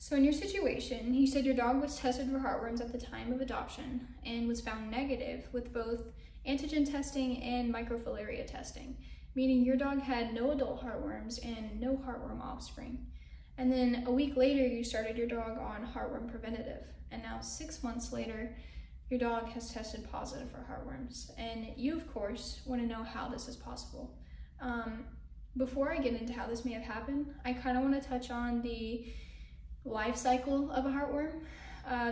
So in your situation, you said your dog was tested for heartworms at the time of adoption and was found negative with both antigen testing and microfilaria testing, meaning your dog had no adult heartworms and no heartworm offspring. And then a week later, you started your dog on heartworm preventative. And now 6 months later, your dog has tested positive for heartworms. And you, of course, want to know how this is possible. Before I get into how this may have happened, I kind of want to touch on the life cycle of a heartworm.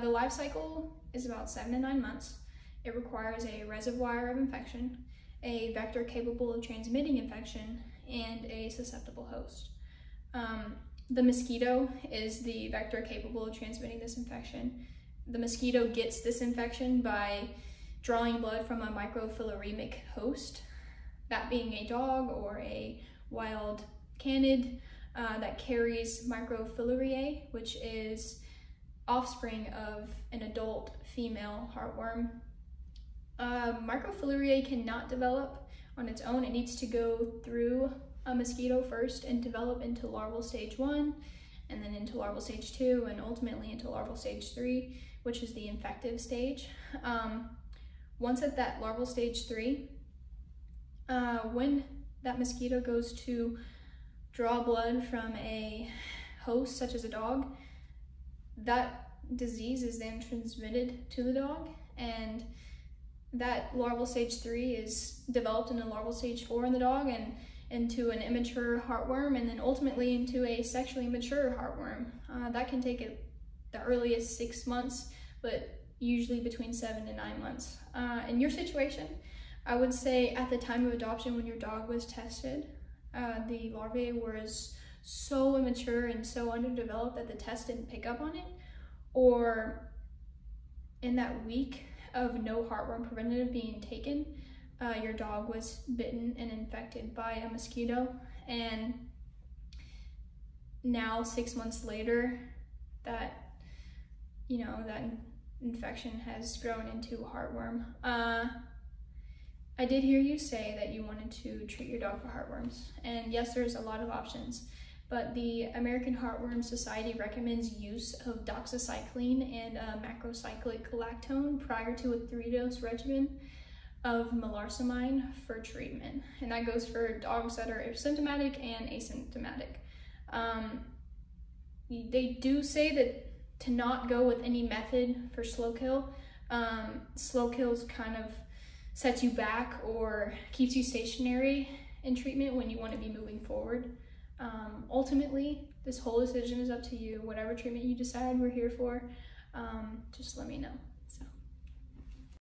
The life cycle is about 7 to 9 months. It requires a reservoir of infection, a vector capable of transmitting infection, and a susceptible host. The mosquito is the vector capable of transmitting this infection. The mosquito gets this infection by drawing blood from a microfilariamic host, that being a dog or a wild canid that carries microfilariae, which is offspring of an adult female heartworm. Microfilariae cannot develop on its own. It needs to go through a mosquito first and develop into larval stage 1, and then into larval stage 2, and ultimately into larval stage 3, which is the infective stage. Once at that larval stage 3, when that mosquito goes to draw blood from a host, such as a dog, that disease is then transmitted to the dog, and that larval stage 3 is developed into larval stage 4 in the dog and into an immature heartworm, and then ultimately into a sexually mature heartworm. That can take the earliest 6 months, but usually between 7 to 9 months. In your situation, I would say at the time of adoption when your dog was tested, the larvae was so immature and so underdeveloped that the test didn't pick up on it, or in that week of no heartworm preventative being taken, your dog was bitten and infected by a mosquito, and now 6 months later, that infection has grown into heartworm. I did hear you say that you wanted to treat your dog for heartworms, and yes, there's a lot of options, but the American Heartworm Society recommends use of doxycycline and macrocyclic lactone prior to a 3-dose regimen of melarsoline for treatment, and that goes for dogs that are symptomatic and asymptomatic. They do say that to not go with any method for slow kill. Slow kills kind of sets you back or keeps you stationary in treatment when you want to be moving forward. Ultimately, this whole decision is up to you. Whatever treatment you decide, we're here for. Just let me know.